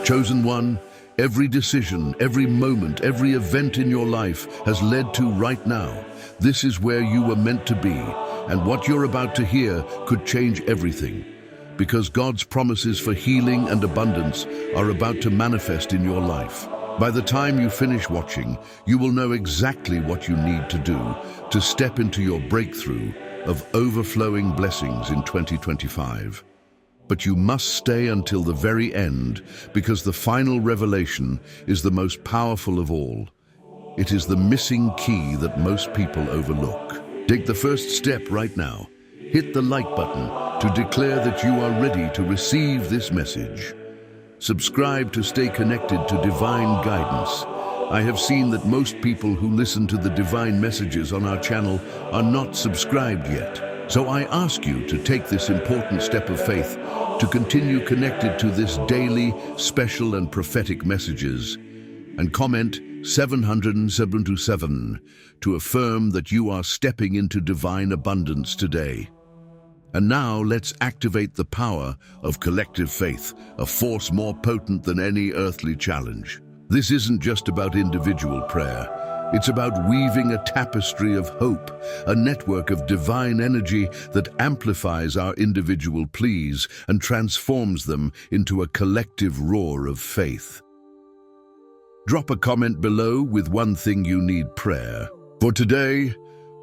Chosen one, every decision, every moment, every event in your life has led to right now. This is where you were meant to be, and what you're about to hear could change everything. Because God's promises for healing and abundance are about to manifest in your life. By the time you finish watching, you will know exactly what you need to do to step into your breakthrough of overflowing blessings in 2025. But you must stay until the very end, because the final revelation is the most powerful of all. It is the missing key that most people overlook. Take the first step right now. Hit the like button to declare that you are ready to receive this message. Subscribe to stay connected to divine guidance. I have seen that most people who listen to the divine messages on our channel are not subscribed yet. So I ask you to take this important step of faith to continue connected to this daily, special and prophetic messages, and comment 777 to affirm that you are stepping into divine abundance today. And now let's activate the power of collective faith, a force more potent than any earthly challenge. This isn't just about individual prayer. It's about weaving a tapestry of hope, a network of divine energy that amplifies our individual pleas and transforms them into a collective roar of faith. Drop a comment below with one thing you need prayer for today,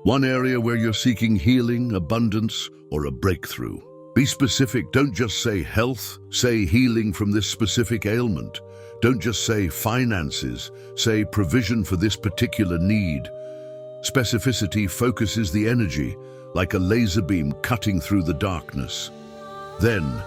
one area where you're seeking healing, abundance, or a breakthrough. Be specific. Don't just say health, say healing from this specific ailment. Don't just say finances, say provision for this particular need. Specificity focuses the energy like a laser beam cutting through the darkness. Then,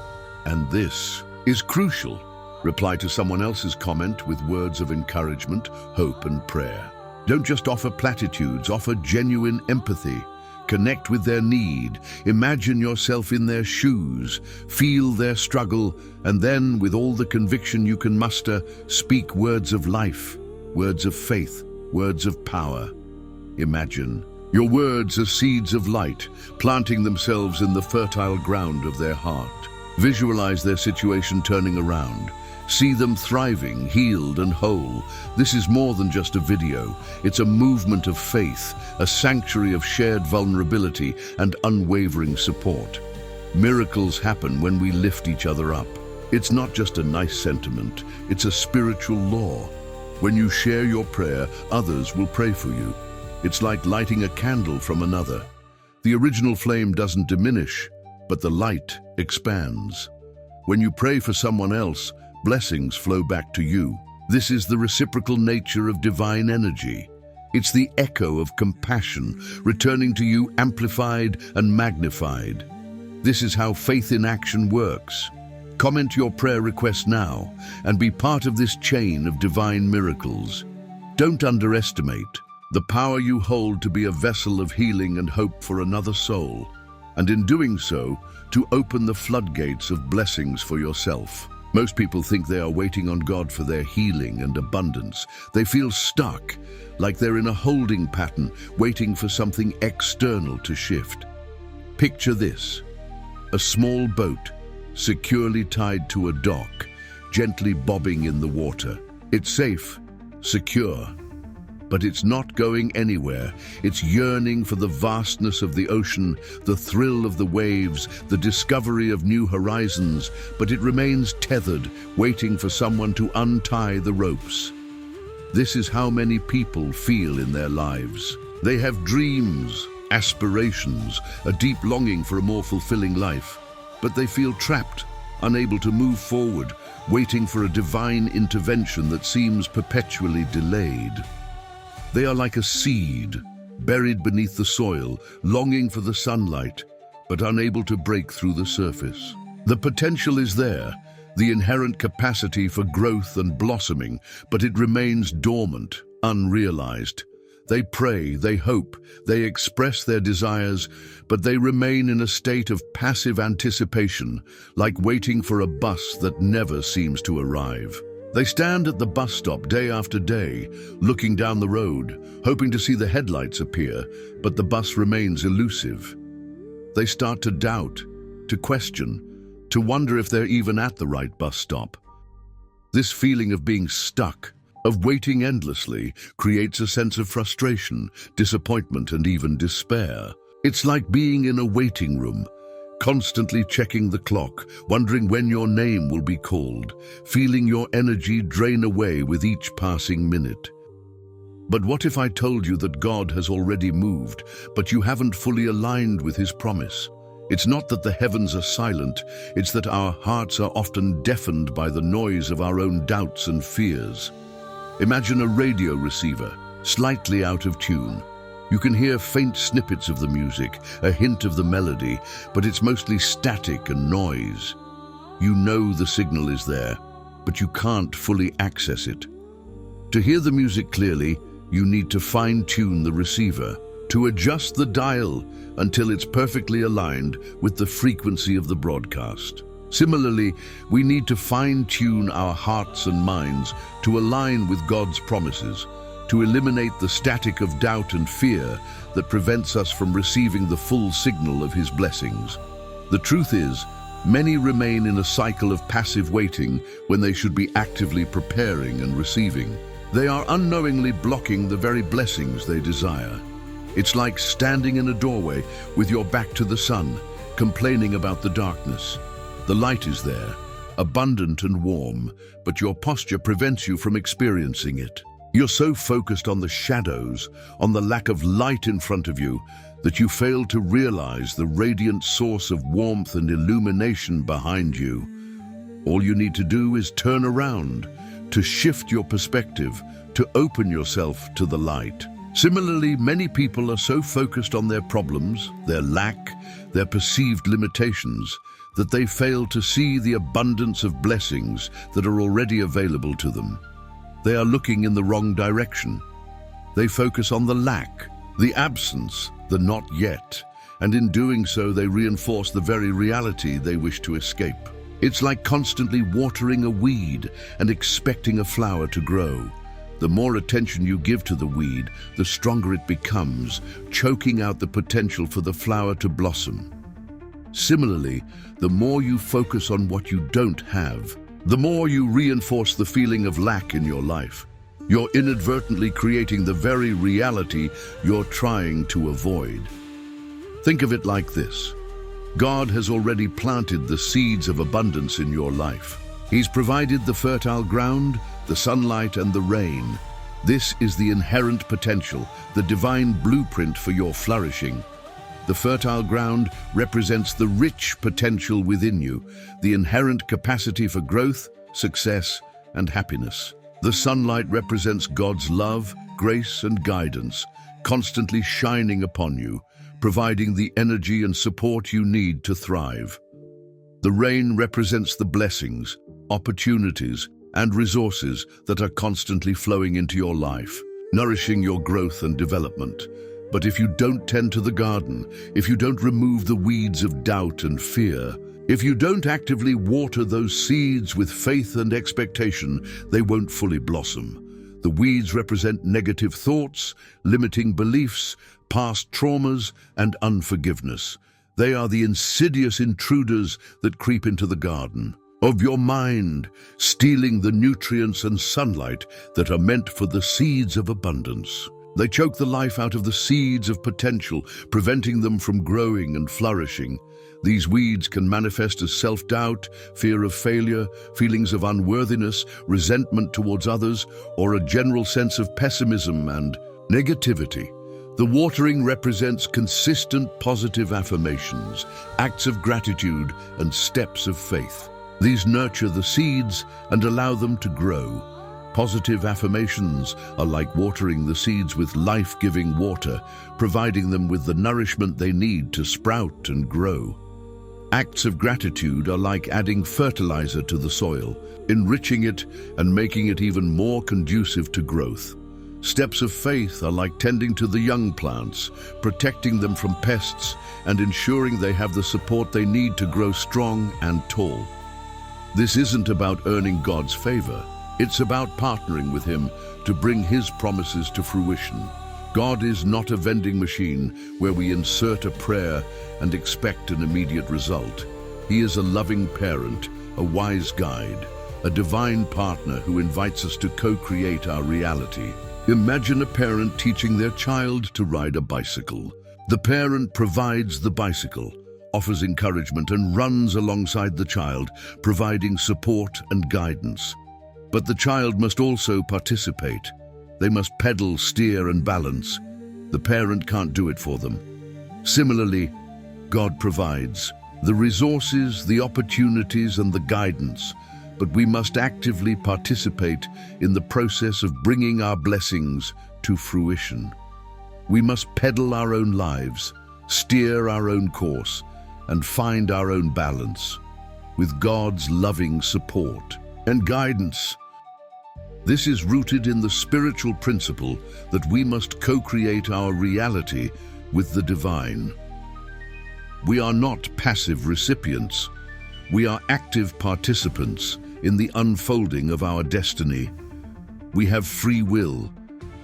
and this is crucial, reply to someone else's comment with words of encouragement, hope, and prayer. Don't just offer platitudes, offer genuine empathy. Connect with their need, imagine yourself in their shoes, feel their struggle, and then, with all the conviction you can muster, speak words of life, words of faith, words of power. Imagine your words as seeds of light, planting themselves in the fertile ground of their heart. Visualize their situation turning around. See them thriving, healed and whole. This is more than just a video. It's a movement of faith, a sanctuary of shared vulnerability and unwavering support. Miracles happen when we lift each other up. It's not just a nice sentiment, it's a spiritual law. When you share your prayer, others will pray for you. It's like lighting a candle from another. The original flame doesn't diminish, but the light expands. When you pray for someone else, blessings flow back to you. This is the reciprocal nature of divine energy. It's the echo of compassion, returning to you amplified and magnified. This is how faith in action works. Comment your prayer request now and be part of this chain of divine miracles. Don't underestimate the power you hold to be a vessel of healing and hope for another soul, and in doing so, to open the floodgates of blessings for yourself. Most people think they are waiting on God for their healing and abundance. They feel stuck, like they're in a holding pattern, waiting for something external to shift. Picture this: a small boat, securely tied to a dock, gently bobbing in the water. It's safe, secure, but it's not going anywhere. It's yearning for the vastness of the ocean, the thrill of the waves, the discovery of new horizons, but it remains tethered, waiting for someone to untie the ropes. This is how many people feel in their lives. They have dreams, aspirations, a deep longing for a more fulfilling life, but they feel trapped, unable to move forward, waiting for a divine intervention that seems perpetually delayed. They are like a seed, buried beneath the soil, longing for the sunlight, but unable to break through the surface. The potential is there, the inherent capacity for growth and blossoming, but it remains dormant, unrealized. They pray, they hope, they express their desires, but they remain in a state of passive anticipation, like waiting for a bus that never seems to arrive. They stand at the bus stop day after day, looking down the road, hoping to see the headlights appear, but the bus remains elusive. They start to doubt, to question, to wonder if they're even at the right bus stop. This feeling of being stuck, of waiting endlessly, creates a sense of frustration, disappointment, and even despair. It's like being in a waiting room, constantly checking the clock, wondering when your name will be called, feeling your energy drain away with each passing minute. But what if I told you that God has already moved, but you haven't fully aligned with His promise? It's not that the heavens are silent, it's that our hearts are often deafened by the noise of our own doubts and fears. Imagine a radio receiver, slightly out of tune. You can hear faint snippets of the music, a hint of the melody, but it's mostly static and noise. You know the signal is there, but you can't fully access it. To hear the music clearly, you need to fine-tune the receiver, to adjust the dial until it's perfectly aligned with the frequency of the broadcast. Similarly, we need to fine-tune our hearts and minds to align with God's promises, to eliminate the static of doubt and fear that prevents us from receiving the full signal of His blessings. The truth is, many remain in a cycle of passive waiting when they should be actively preparing and receiving. They are unknowingly blocking the very blessings they desire. It's like standing in a doorway with your back to the sun, complaining about the darkness. The light is there, abundant and warm, but your posture prevents you from experiencing it. You're so focused on the shadows, on the lack of light in front of you, that you fail to realize the radiant source of warmth and illumination behind you. All you need to do is turn around, to shift your perspective, to open yourself to the light. Similarly, many people are so focused on their problems, their lack, their perceived limitations, that they fail to see the abundance of blessings that are already available to them. They are looking in the wrong direction. They focus on the lack, the absence, the not yet, and in doing so they reinforce the very reality they wish to escape. It's like constantly watering a weed and expecting a flower to grow. The more attention you give to the weed, the stronger it becomes, choking out the potential for the flower to blossom. Similarly, the more you focus on what you don't have, the more you reinforce the feeling of lack in your life. You're inadvertently creating the very reality you're trying to avoid. Think of it like this. God has already planted the seeds of abundance in your life. He's provided the fertile ground, the sunlight, and the rain. This is the inherent potential, the divine blueprint for your flourishing. The fertile ground represents the rich potential within you, the inherent capacity for growth, success, and happiness. The sunlight represents God's love, grace, and guidance, constantly shining upon you, providing the energy and support you need to thrive. The rain represents the blessings, opportunities, and resources that are constantly flowing into your life, nourishing your growth and development. But if you don't tend to the garden, if you don't remove the weeds of doubt and fear, if you don't actively water those seeds with faith and expectation, they won't fully blossom. The weeds represent negative thoughts, limiting beliefs, past traumas, and unforgiveness. They are the insidious intruders that creep into the garden of your mind, stealing the nutrients and sunlight that are meant for the seeds of abundance. They choke the life out of the seeds of potential, preventing them from growing and flourishing. These weeds can manifest as self-doubt, fear of failure, feelings of unworthiness, resentment towards others, or a general sense of pessimism and negativity. The watering represents consistent positive affirmations, acts of gratitude, and steps of faith. These nurture the seeds and allow them to grow. Positive affirmations are like watering the seeds with life-giving water, providing them with the nourishment they need to sprout and grow. Acts of gratitude are like adding fertilizer to the soil, enriching it and making it even more conducive to growth. Steps of faith are like tending to the young plants, protecting them from pests and ensuring they have the support they need to grow strong and tall. This isn't about earning God's favor. It's about partnering with Him to bring His promises to fruition. God is not a vending machine where we insert a prayer and expect an immediate result. He is a loving parent, a wise guide, a divine partner who invites us to co-create our reality. Imagine a parent teaching their child to ride a bicycle. The parent provides the bicycle, offers encouragement, and runs alongside the child, providing support and guidance. But the child must also participate. They must pedal, steer, and balance. The parent can't do it for them. Similarly, God provides the resources, the opportunities, and the guidance, but we must actively participate in the process of bringing our blessings to fruition. We must pedal our own lives, steer our own course, and find our own balance, with God's loving support and guidance. This is rooted in the spiritual principle that we must co-create our reality with the divine. We are not passive recipients. We are active participants in the unfolding of our destiny. We have free will,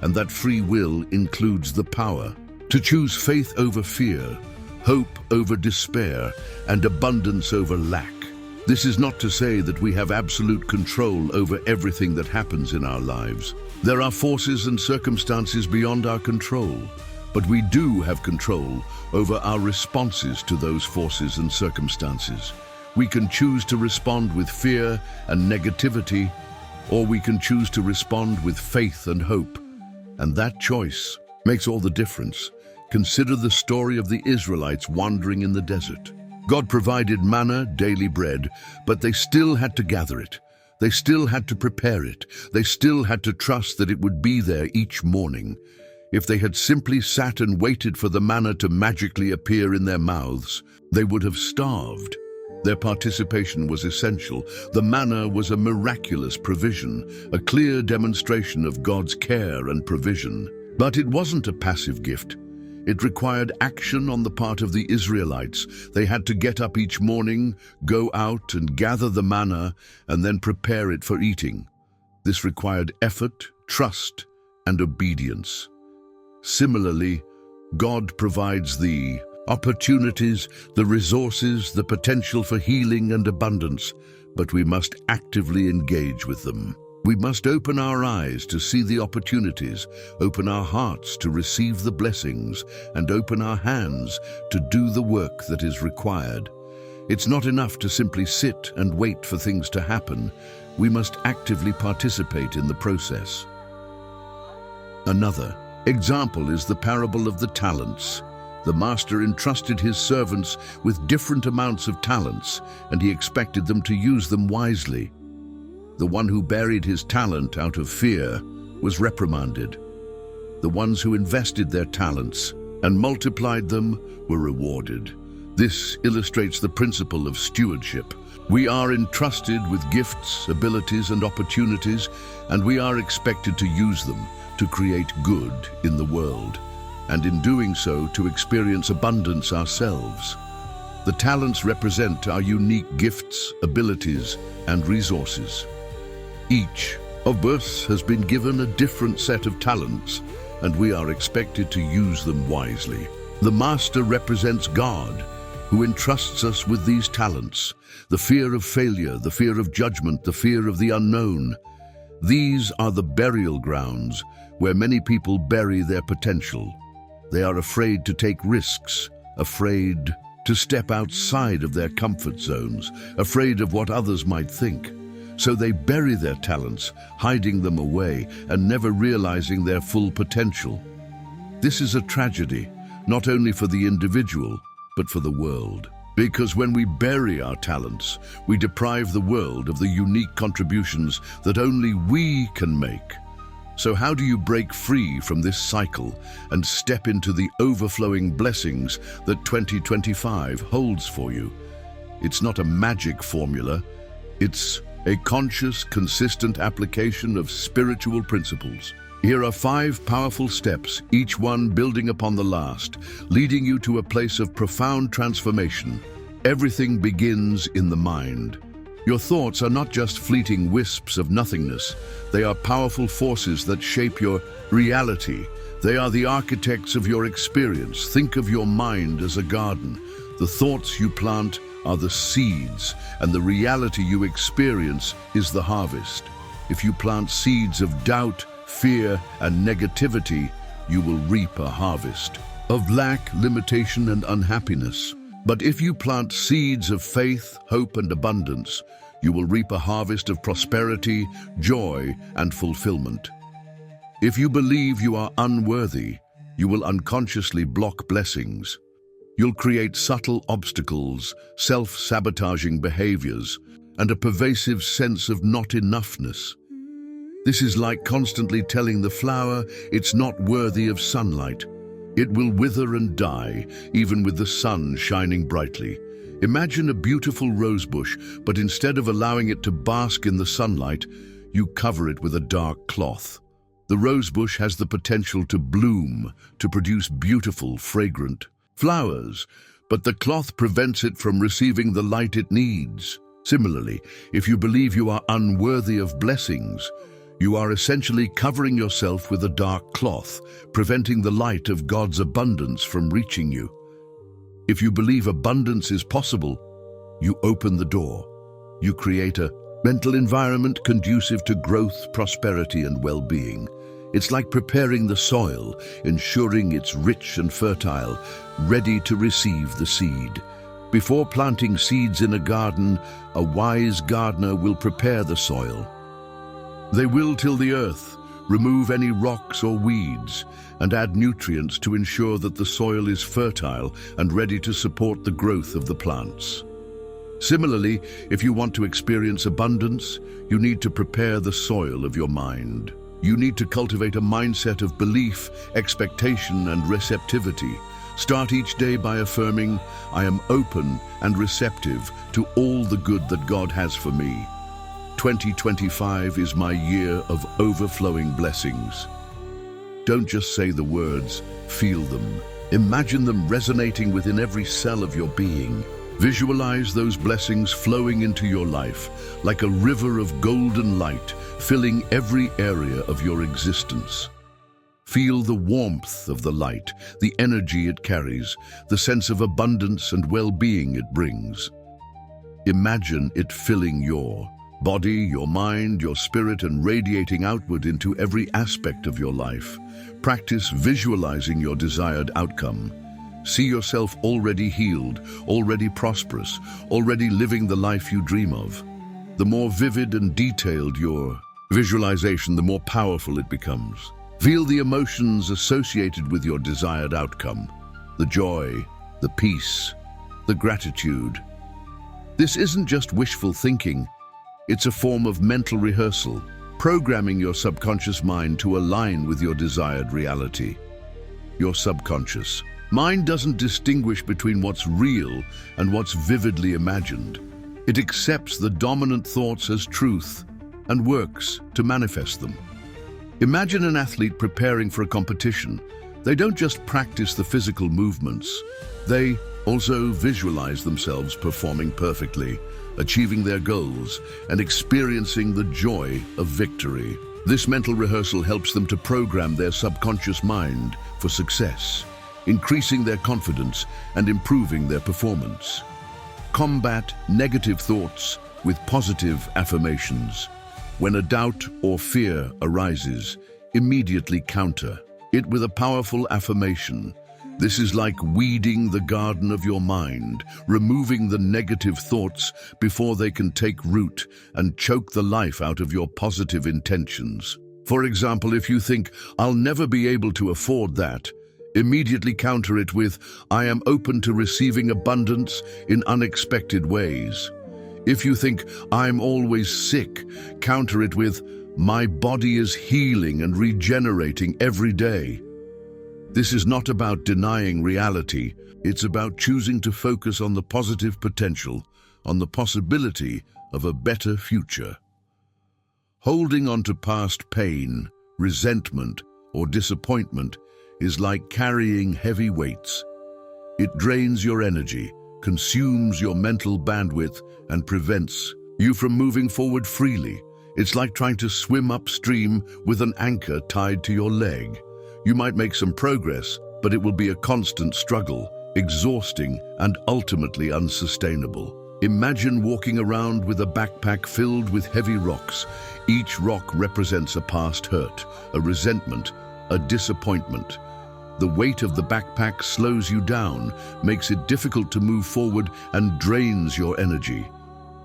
and that free will includes the power to choose faith over fear, hope over despair, and abundance over lack. This is not to say that we have absolute control over everything that happens in our lives. There are forces and circumstances beyond our control, but we do have control over our responses to those forces and circumstances. We can choose to respond with fear and negativity, or we can choose to respond with faith and hope. And that choice makes all the difference. Consider the story of the Israelites wandering in the desert. God provided manna, daily bread, but they still had to gather it. They still had to prepare it. They still had to trust that it would be there each morning. If they had simply sat and waited for the manna to magically appear in their mouths, they would have starved. Their participation was essential. The manna was a miraculous provision, a clear demonstration of God's care and provision. But it wasn't a passive gift. It required action on the part of the Israelites. They had to get up each morning, go out and gather the manna, and then prepare it for eating. This required effort, trust, and obedience. Similarly, God provides the opportunities, the resources, the potential for healing and abundance, but we must actively engage with them. We must open our eyes to see the opportunities, open our hearts to receive the blessings, and open our hands to do the work that is required. It's not enough to simply sit and wait for things to happen. We must actively participate in the process. Another example is the parable of the talents. The master entrusted his servants with different amounts of talents, and he expected them to use them wisely. The one who buried his talent out of fear was reprimanded. The ones who invested their talents and multiplied them were rewarded. This illustrates the principle of stewardship. We are entrusted with gifts, abilities, and opportunities, and we are expected to use them to create good in the world, and in doing so, to experience abundance ourselves. The talents represent our unique gifts, abilities, and resources. Each of us has been given a different set of talents, and we are expected to use them wisely. The Master represents God, who entrusts us with these talents: the fear of failure, the fear of judgment, the fear of the unknown. These are the burial grounds where many people bury their potential. They are afraid to take risks, afraid to step outside of their comfort zones, afraid of what others might think. So they bury their talents, hiding them away and never realizing their full potential. This is a tragedy, not only for the individual, but for the world. Because when we bury our talents, we deprive the world of the unique contributions that only we can make. So how do you break free from this cycle and step into the overflowing blessings that 2025 holds for you? It's not a magic formula. It's a conscious, consistent application of spiritual principles. Here are 5 powerful steps, each one building upon the last, leading you to a place of profound transformation. Everything begins in the mind. Your thoughts are not just fleeting wisps of nothingness. They are powerful forces that shape your reality. They are the architects of your experience. Think of your mind as a garden. The thoughts you plant are the seeds, and the reality you experience is the harvest. If you plant seeds of doubt, fear, and negativity, you will reap a harvest of lack, limitation, and unhappiness. But if you plant seeds of faith, hope, and abundance, you will reap a harvest of prosperity, joy, and fulfillment. If you believe you are unworthy, you will unconsciously block blessings. You'll create subtle obstacles, self-sabotaging behaviors, and a pervasive sense of not enoughness. This is like constantly telling the flower it's not worthy of sunlight. It will wither and die, even with the sun shining brightly. Imagine a beautiful rose bush, but instead of allowing it to bask in the sunlight, you cover it with a dark cloth. The rose bush has the potential to bloom, to produce beautiful, fragrant flowers, but the cloth prevents it from receiving the light it needs. Similarly, if you believe you are unworthy of blessings, you are essentially covering yourself with a dark cloth, preventing the light of God's abundance from reaching you. If you believe abundance is possible, you open the door. You create a mental environment conducive to growth, prosperity, and well-being. It's like preparing the soil, ensuring it's rich and fertile, ready to receive the seed. Before planting seeds in a garden, a wise gardener will prepare the soil. They will till the earth, remove any rocks or weeds, and add nutrients to ensure that the soil is fertile and ready to support the growth of the plants. Similarly, if you want to experience abundance, you need to prepare the soil of your mind. You need to cultivate a mindset of belief, expectation, and receptivity. Start each day by affirming, "I am open and receptive to all the good that God has for me. 2025 is my year of overflowing blessings." Don't just say the words, feel them. Imagine them resonating within every cell of your being. Visualize those blessings flowing into your life like a river of golden light, filling every area of your existence. Feel the warmth of the light, the energy it carries, the sense of abundance and well-being it brings. Imagine it filling your body, your mind, your spirit, and radiating outward into every aspect of your life. Practice visualizing your desired outcome. See yourself already healed, already prosperous, already living the life you dream of. The more vivid and detailed your visualization, the more powerful it becomes. Feel the emotions associated with your desired outcome, the joy, the peace, the gratitude. This isn't just wishful thinking, it's a form of mental rehearsal, programming your subconscious mind to align with your desired reality. Your subconscious mind doesn't distinguish between what's real and what's vividly imagined. It accepts the dominant thoughts as truth and works to manifest them. Imagine an athlete preparing for a competition. They don't just practice the physical movements, they also visualize themselves performing perfectly, achieving their goals, and experiencing the joy of victory. This mental rehearsal helps them to program their subconscious mind for success, increasing their confidence and improving their performance. Combat negative thoughts with positive affirmations. When a doubt or fear arises, immediately counter it with a powerful affirmation. This is like weeding the garden of your mind, removing the negative thoughts before they can take root and choke the life out of your positive intentions. For example, if you think, "I'll never be able to afford that," immediately counter it with, "I am open to receiving abundance in unexpected ways." If you think, "I'm always sick," counter it with, "My body is healing and regenerating every day." This is not about denying reality, it's about choosing to focus on the positive potential, on the possibility of a better future. Holding on to past pain, resentment, or disappointment is like carrying heavy weights. It drains your energy, consumes your mental bandwidth, and prevents you from moving forward freely. It's like trying to swim upstream with an anchor tied to your leg. You might make some progress, but it will be a constant struggle, exhausting and ultimately unsustainable. Imagine walking around with a backpack filled with heavy rocks. Each rock represents a past hurt, a resentment, a disappointment. The weight of the backpack slows you down, makes it difficult to move forward, and drains your energy.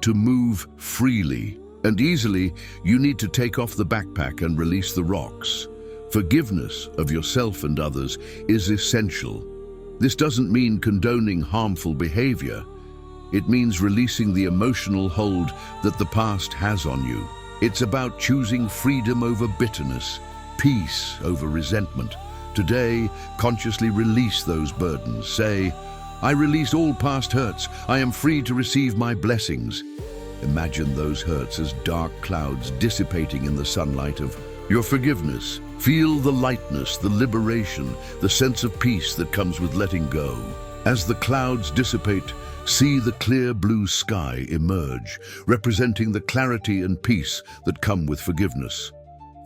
To move freely and easily, you need to take off the backpack and release the rocks. Forgiveness of yourself and others is essential. This doesn't mean condoning harmful behavior. It means releasing the emotional hold that the past has on you. It's about choosing freedom over bitterness, peace over resentment. Today, consciously release those burdens. Say, I release all past hurts. I am free to receive my blessings. Imagine those hurts as dark clouds dissipating in the sunlight of your forgiveness. Feel the lightness, the liberation, the sense of peace that comes with letting go. As the clouds dissipate, see the clear blue sky emerge, representing the clarity and peace that come with forgiveness.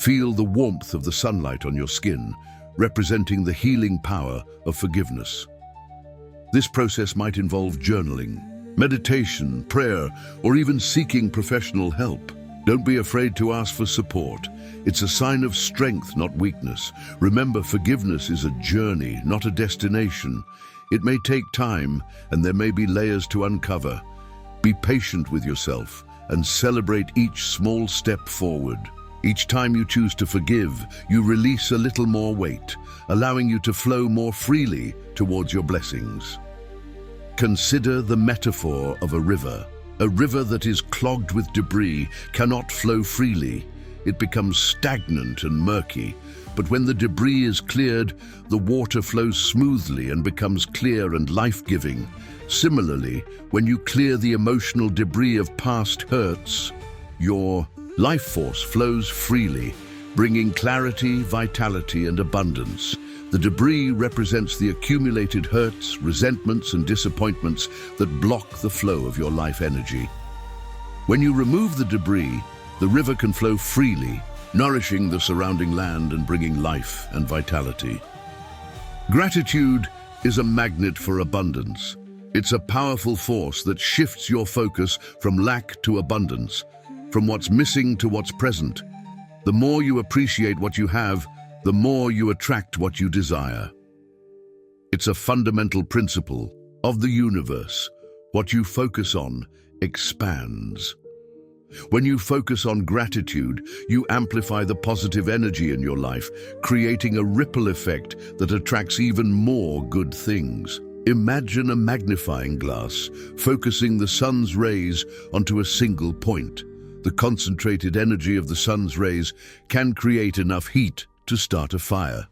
Feel the warmth of the sunlight on your skin, representing the healing power of forgiveness. This process might involve journaling, meditation, prayer, or even seeking professional help. Don't be afraid to ask for support. It's a sign of strength, not weakness. Remember, forgiveness is a journey, not a destination. It may take time, and there may be layers to uncover. Be patient with yourself and celebrate each small step forward. Each time you choose to forgive, you release a little more weight, allowing you to flow more freely towards your blessings. Consider the metaphor of a river. A river that is clogged with debris cannot flow freely. It becomes stagnant and murky. But when the debris is cleared, the water flows smoothly and becomes clear and life-giving. Similarly, when you clear the emotional debris of past hurts, your life force flows freely, bringing clarity, vitality, and abundance. The debris represents the accumulated hurts, resentments, and disappointments that block the flow of your life energy. When you remove the debris, the river can flow freely, nourishing the surrounding land and bringing life and vitality. Gratitude is a magnet for abundance. It's a powerful force that shifts your focus from lack to abundance, from what's missing to what's present. The more you appreciate what you have, the more you attract what you desire. It's a fundamental principle of the universe. What you focus on expands. When you focus on gratitude, you amplify the positive energy in your life, creating a ripple effect that attracts even more good things. Imagine a magnifying glass, focusing the sun's rays onto a single point. The concentrated energy of the sun's rays can create enough heat to start a fire.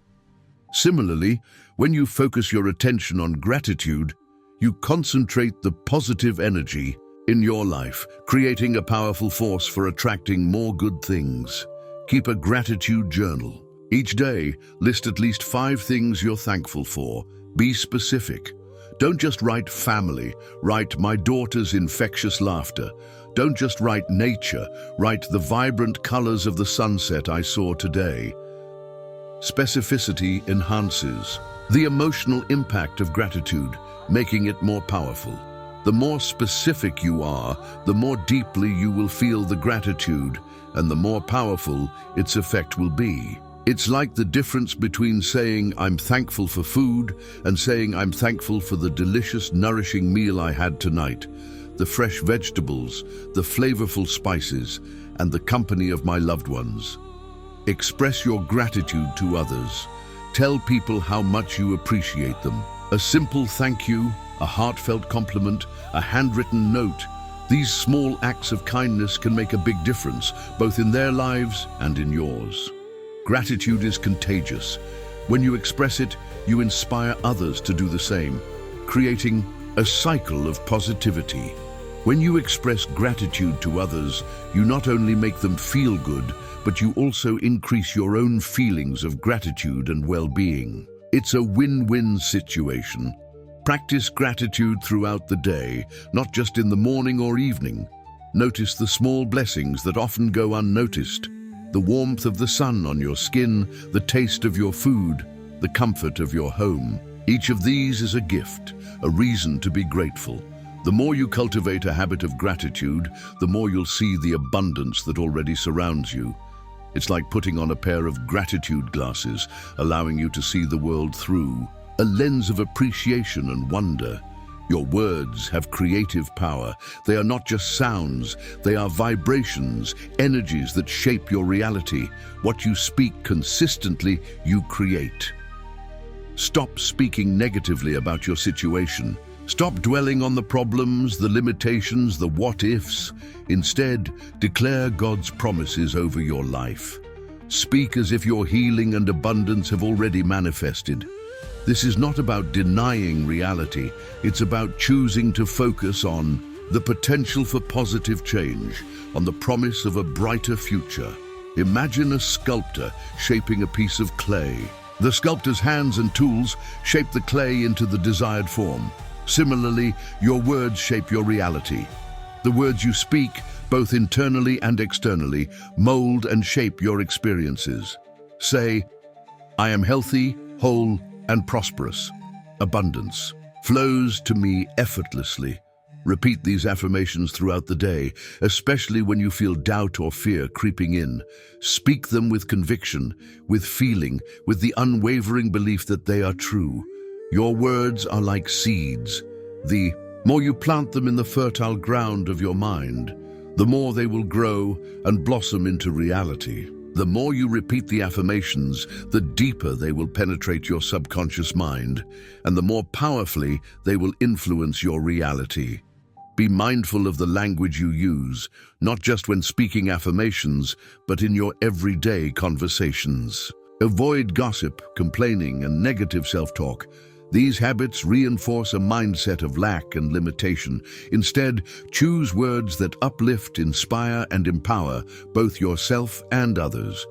Similarly, when you focus your attention on gratitude, you concentrate the positive energy in your life, creating a powerful force for attracting more good things. Keep a gratitude journal. Each day, list at least 5 things you're thankful for. Be specific. Don't just write family, write my daughter's infectious laughter. Don't just write nature, write the vibrant colors of the sunset I saw today. Specificity enhances the emotional impact of gratitude, making it more powerful. The more specific you are, the more deeply you will feel the gratitude, and the more powerful its effect will be. It's like the difference between saying, I'm thankful for food, and saying, I'm thankful for the delicious, nourishing meal I had tonight, the fresh vegetables, the flavorful spices, and the company of my loved ones. Express your gratitude to others. Tell people how much you appreciate them. A simple thank you, a heartfelt compliment, a handwritten note. These small acts of kindness can make a big difference, both in their lives and in yours. Gratitude is contagious. When you express it, you inspire others to do the same, creating a cycle of positivity. When you express gratitude to others, you not only make them feel good, but you also increase your own feelings of gratitude and well-being. It's a win-win situation. Practice gratitude throughout the day, not just in the morning or evening. Notice the small blessings that often go unnoticed. The warmth of the sun on your skin, the taste of your food, the comfort of your home. Each of these is a gift, a reason to be grateful. The more you cultivate a habit of gratitude, the more you'll see the abundance that already surrounds you. It's like putting on a pair of gratitude glasses, allowing you to see the world through a lens of appreciation and wonder. Your words have creative power. They are not just sounds, they are vibrations, energies that shape your reality. What you speak consistently, you create. Stop speaking negatively about your situation. Stop dwelling on the problems, the limitations, the what-ifs. Instead, declare God's promises over your life. Speak as if your healing and abundance have already manifested. This is not about denying reality. It's about choosing to focus on the potential for positive change, on the promise of a brighter future. Imagine a sculptor shaping a piece of clay. The sculptor's hands and tools shape the clay into the desired form. Similarly, your words shape your reality. The words you speak, both internally and externally, mold and shape your experiences. Say, I am healthy, whole, and prosperous. Abundance flows to me effortlessly. Repeat these affirmations throughout the day, especially when you feel doubt or fear creeping in. Speak them with conviction, with feeling, with the unwavering belief that they are true. Your words are like seeds. The more you plant them in the fertile ground of your mind, the more they will grow and blossom into reality. The more you repeat the affirmations, the deeper they will penetrate your subconscious mind, and the more powerfully they will influence your reality. Be mindful of the language you use, not just when speaking affirmations, but in your everyday conversations. Avoid gossip, complaining, and negative self-talk. These habits reinforce a mindset of lack and limitation. Instead, choose words that uplift, inspire, and empower both yourself and others.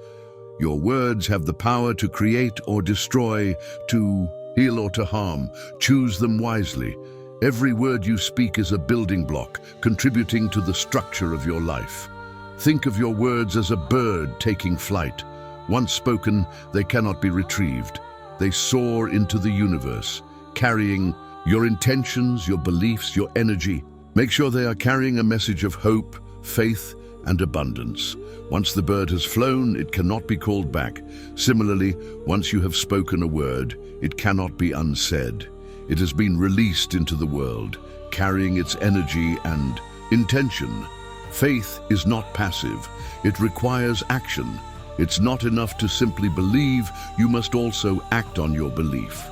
Your words have the power to create or destroy, to heal or to harm. Choose them wisely. Every word you speak is a building block, contributing to the structure of your life. Think of your words as a bird taking flight. Once spoken, they cannot be retrieved. They soar into the universe, carrying your intentions, your beliefs, your energy. Make sure they are carrying a message of hope, faith, and abundance. Once the bird has flown, it cannot be called back. Similarly, once you have spoken a word, it cannot be unsaid. It has been released into the world, carrying its energy and intention. Faith is not passive. It requires action. It's not enough to simply believe, you must also act on your belief.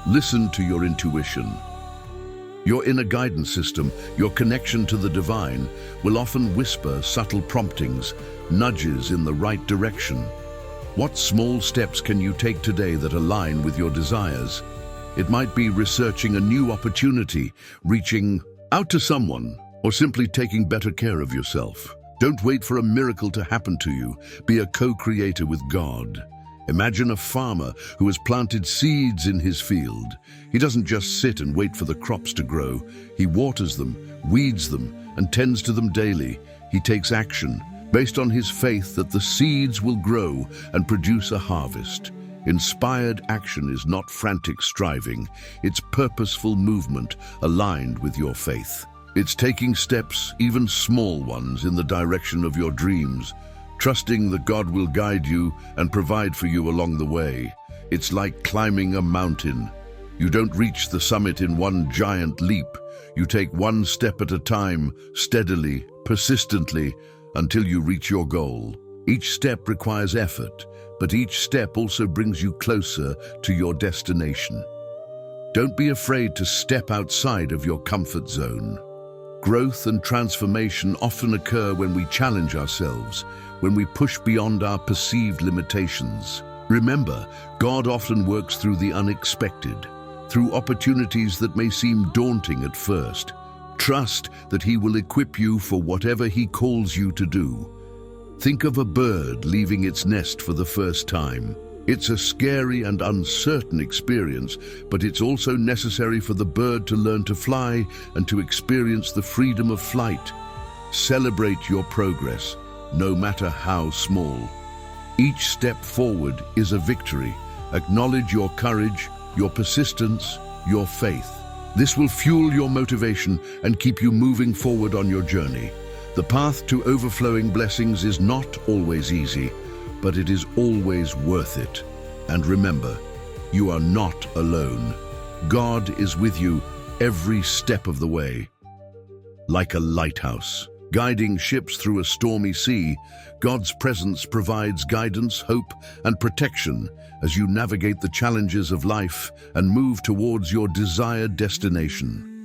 Listen to your intuition. Your inner guidance system, your connection to the divine, will often whisper subtle promptings, nudges in the right direction. What small steps can you take today that align with your desires? It might be researching a new opportunity, reaching out to someone, or simply taking better care of yourself. Don't wait for a miracle to happen to you. Be a co-creator with God. Imagine a farmer who has planted seeds in his field. He doesn't just sit and wait for the crops to grow. He waters them, weeds them, and tends to them daily. He takes action, based on his faith that the seeds will grow and produce a harvest. Inspired action is not frantic striving. It's purposeful movement aligned with your faith. It's taking steps, even small ones, in the direction of your dreams, trusting that God will guide you and provide for you along the way. It's like climbing a mountain. You don't reach the summit in one giant leap. You take one step at a time, steadily, persistently, until you reach your goal. Each step requires effort, but each step also brings you closer to your destination. Don't be afraid to step outside of your comfort zone. Growth and transformation often occur when we challenge ourselves, when we push beyond our perceived limitations. Remember, God often works through the unexpected, through opportunities that may seem daunting at first. Trust that He will equip you for whatever He calls you to do. Think of a bird leaving its nest for the first time. It's a scary and uncertain experience, but it's also necessary for the bird to learn to fly and to experience the freedom of flight. Celebrate your progress, no matter how small. Each step forward is a victory. Acknowledge your courage, your persistence, your faith. This will fuel your motivation and keep you moving forward on your journey. The path to overflowing blessings is not always easy, but it is always worth it. And remember, you are not alone. God is with you every step of the way. Like a lighthouse, guiding ships through a stormy sea, God's presence provides guidance, hope, and protection as you navigate the challenges of life and move towards your desired destination.